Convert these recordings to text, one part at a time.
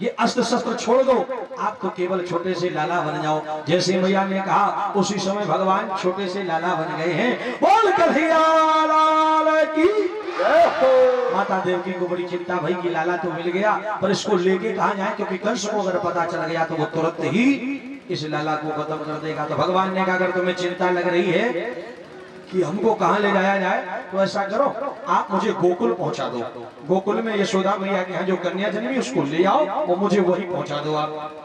ये अस्त्र शस्त्र छोड़ दो, आप तो केवल छोटे से लाला बन जाओ। जैसे मैया ने कहा उसी समय भगवान छोटे से लाला बन गए हैं। बोल कन्हैया लाल की। माता देवकी को बड़ी चिंता भई कि लाला तो मिल गया, पर इसको लेके कहां जाए, क्योंकि कंस को अगर पता चल गया तो वो तुरंत ही इस लाला को खत्म कर देगा। तो भगवान ने कहा अगर तुम्हें चिंता लग रही है कि हमको कहां ले जाया जाए, तो ऐसा करो आप मुझे गोकुल पहुंचा दो। गोकुल में यशोदा मैया के यहाँ जो कन्या जन्मी उसको ले आओ, वो मुझे वही पहुंचा दो आप।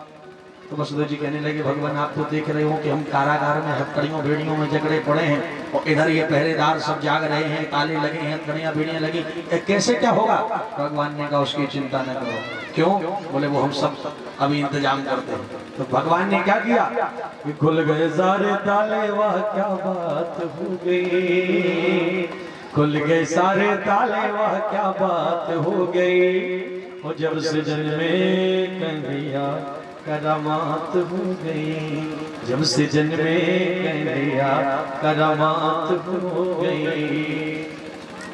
तो वसुदेव जी कहने लगे भगवान आप तो देख रहे हो कि हम कारागार में हथकड़ियों भेड़ियों में जकड़े पड़े हैं और इधर ये पहरेदार सब जाग रहे हैं, ताले लगे हैं, हथकड़ियां भेड़ियां लगी, कैसे क्या होगा। भगवान ने कहा उसकी चिंता न करो। क्यों? बोले वो हम सब अभी इंतजाम करते हैं। तो भगवान ने क्या किया कि खुल गए सारे ताले, वाह क्या बात हो गई, खुल गए सारे ताले, वाह क्या बात हो गई। और जब से जन्मे कन्हैया करामात हो गई, जब से जन्मे कन्हैया करामात हो गई।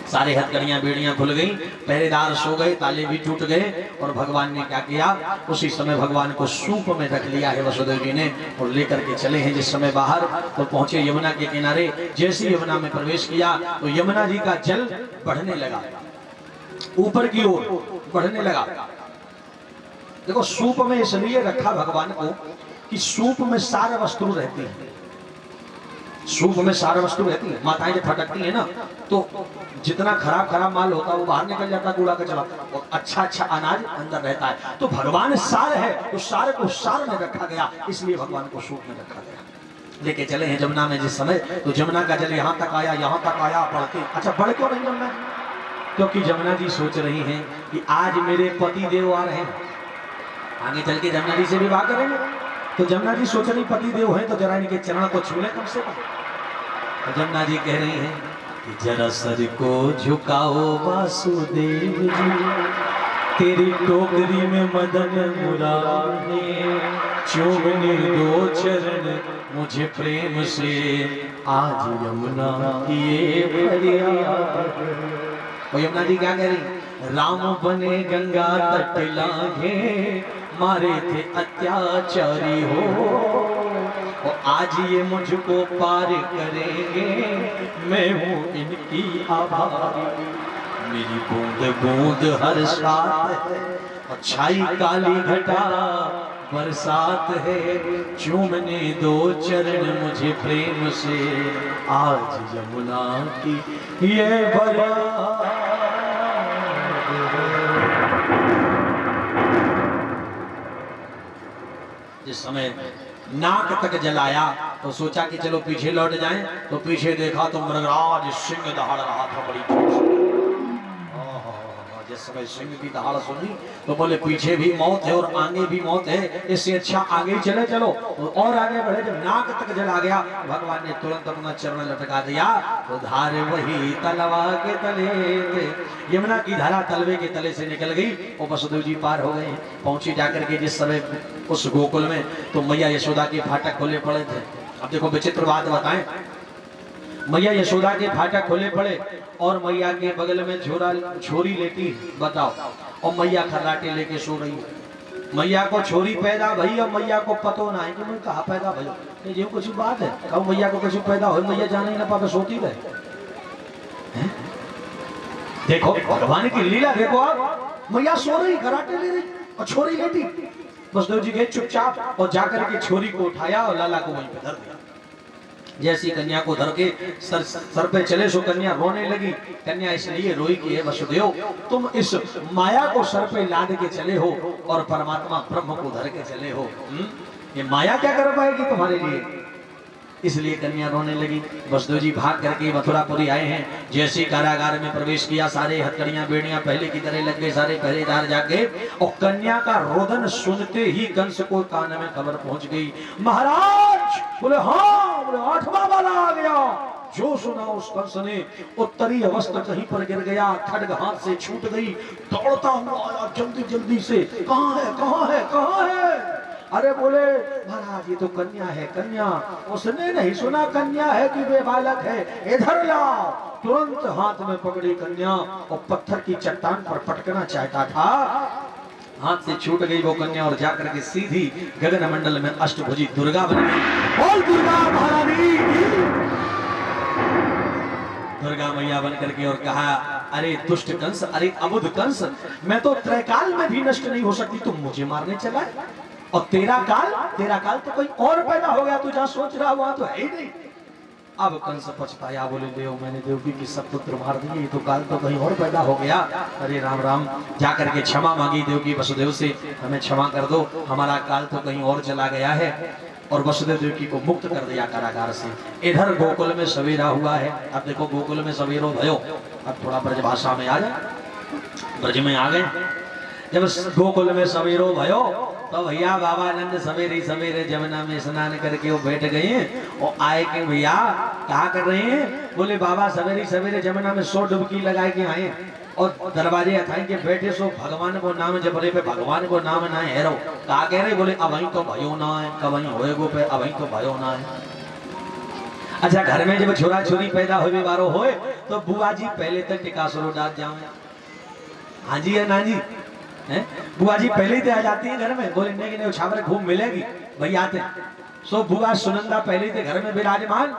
सारे हथकड़ियां बेड़ियां खुल गई, पहरेदार सो गए, ताले भी टूट गए। और भगवान ने क्या किया, उसी समय भगवान को सूप में रख लिया है वसुदेव जी ने और लेकर के चले हैं। जिस समय बाहर तो पहुंचे यमुना के किनारे, जैसे यमुना में प्रवेश किया तो यमुना जी का जल बढ़ने लगा, ऊपर की ओर बढ़ने लगा। देखो सूप में इसलिए रखा भगवान को कि सूप में सार वस्तु रहती है, सूप में सार वस्तु रहती है। माताएं जब फटकती है ना तो जितना खराब खराब माल होता है वो बाहर निकल जाता है, कूड़ा कचरा, और अच्छा अच्छा अनाज अंदर रहता है। तो भगवान सार है, तो सार को सार में रखा गया, इसलिए भगवान को सूप में रखा गया। लेके चले हैं जमुना में जिस समय, तो जमुना का जल यहाँ तक आया, यहाँ तक आया, बढ़ते। अच्छा बढ़ क्यों रही जमुना? क्योंकि जमुना जी सोच रही हैं कि आज मेरे पति देव आ रहे हैं, आगे चल के जमुना जी से विवाह करेंगे। तो जमुना जी सोच रही पति देव हैं तो जरा इनके चरण को छू ले कम से कम। तो जमुना जी कह रही हैं कि जरा सर को झुकाओ वासुदेव जी, तेरी टोकरी में मदन मुरारी, चूमने दो चरण मुझे प्रेम से, आज यमुना किए फरियाद। और यमुना जी क्या कह रही, राम बने गंगा तट लागे, मारे थे अत्याचारी हो, और आज ये मुझको पार करेंगे, मैं हूँ इनकी आभारी। मेरी बूंद बूंद हर साथ है, और छाई काली घटा बरसात है, चूमने दो चरण मुझे प्रेम से, आज यमुना की ये बरात। जिस समय नाक तक जलाया तो सोचा कि चलो पीछे लौट जाएं, तो पीछे देखा तो मृगराज सिंह दहाड़ रहा था बड़ी जोर से। जिस समय सिंह की दहाड़ सुनी तो बोले पीछे भी मौत है और आगे भी मौत है, इससे अच्छा आगे चले चलो। और आगे बढ़े, जब नाक तक जला गया भगवान ने तुरंत अपना चरण लटका दिया, तो धारे वही तलवा के तले थे, यमुना की धारा तलवे के तले से निकल गई और वसुदेव जी पार हो गए। पहुंची जाकर के जिस समय उस गोकुल में, तो मैया यशोदा के फाटक खोले पड़े थे। अब देखो विचित्र बात बताएं, मैया यशोदा के फाटक खोले पड़े और मैया के बगल में छोरी लेटी, बताओ, और मैया खर्राटे लेके सो रही है। मैया को छोरी पैदा भई और मैया को पतो ना है कि मैं कहा पैदा भई, ये कुछ बात है। कब मैया को कुछ पैदा हो, मैया जाने ही ना पावे, सोती रहे। देखो भगवान की लीला देखो, आप मैया सो रही, खर्राटे ले रही और छोरी लेटी। वसुदेव जी गए चुपचाप और जाकर के छोरी को उठाया और लाला को वहीं पे धर दिया। जैसी कन्या को धर के सर पे चले सो कन्या रोने लगी। कन्या इसलिए रोई कि हे वसुदेव, तुम इस माया को सर पे लाद के चले हो और परमात्मा ब्रह्म को धर के चले हो, ये माया क्या कर पाएगी तुम्हारे लिए? इसलिए कन्या रोने लगी। वसुदेव जी भाग करके मथुरापुरी आए हैं। जैसे कारागार में प्रवेश किया, सारे हथकड़ियां बेड़ियां पहले की तरह लग गए, सारे पहरेदार जागे, और कन्या का रोदन सुनते ही कंस को कान में खबर पहुंच गई। महाराज बोले हाँ, बोले 8वां वाला आ गया। जो सुना उस कंस ने, उत्तरी अवस्था कहीं पर गिर गया, खड्ग हाथ से छूट गई, दौड़ता हुआ आया जल्दी जल्दी से, कहाँ है कहाँ है कहाँ है? अरे बोले महाराज ये तो कन्या है, कन्या। उसने नहीं सुना कन्या है कि वे बालक है, इधर लाओ। तुरंत हाथ में पकड़ी कन्या और पत्थर की चट्टान पर पटकना चाहता था। हाथ से छूट गई वो कन्या और जाकर के सीधी गगन मंडल में अष्टभुजी दुर्गा बन गई। बोल दुर्गा महारानी की। दुर्गा मैया बन करके और कहा, अरे दुष्ट कंस, अरे अबुध कंस, मैं तो त्रैकाल में भी नष्ट नहीं हो सकती, तुम मुझे मारने चला है? और तेरा काल तो कोई और पैदा हो गया, तू जहां सोच रहा वहां तो है ही नहीं। अब कंस पछताया, बोले देव मैंने देवकी की सब पुत्र मार दिए, ये तो काल तो कहीं और पैदा हो गया। अरे राम राम, जाकर के क्षमा मांगी देवकी वसुदेव से, हमें क्षमा कर दो, हमारा काल तो कहीं और चला गया है। और वसुदेव देवकी को मुक्त कर दिया कारागार से। इधर गोकुल में सवेरा हुआ है। अब देखो गोकुल में सवेरो भयो। अब थोड़ा ब्रजभाषा में आ जाए, ब्रज में आ गए। जब गोकुल में सवेरो भयो तो भैया बाबा नंद सवेरे सवेरे जमुना में स्नान करके वो बैठ गए हैं। और आए कि भैया क्या कर रहे हैं? बोले बाबा सवेरे सवेरे जमुना में 100 डुबकी लगा के आए और दरवाजे अथाई के बैठे सो भगवान को नाम जप रहे पे, भगवान को नाम ना है रो। कहा कह रहे? बोले अब वहीं तो भयो ना है, कब वहीं होएगो पे, अब वहीं तो भयो ना है। अच्छा, घर में जब छोरा छोरी पैदा होवे वारो होए तो बुआ जी पहले तक टिकासरो डाल जाओ। हाँ जी है ना जी है? बुआ जी पहले ही तो आ जाती है घर में। बोले नहीं नहीं, छावर घूम मिलेगी भैया आते। सो बुआ सुनंदा पहले थे घर में विराजमान।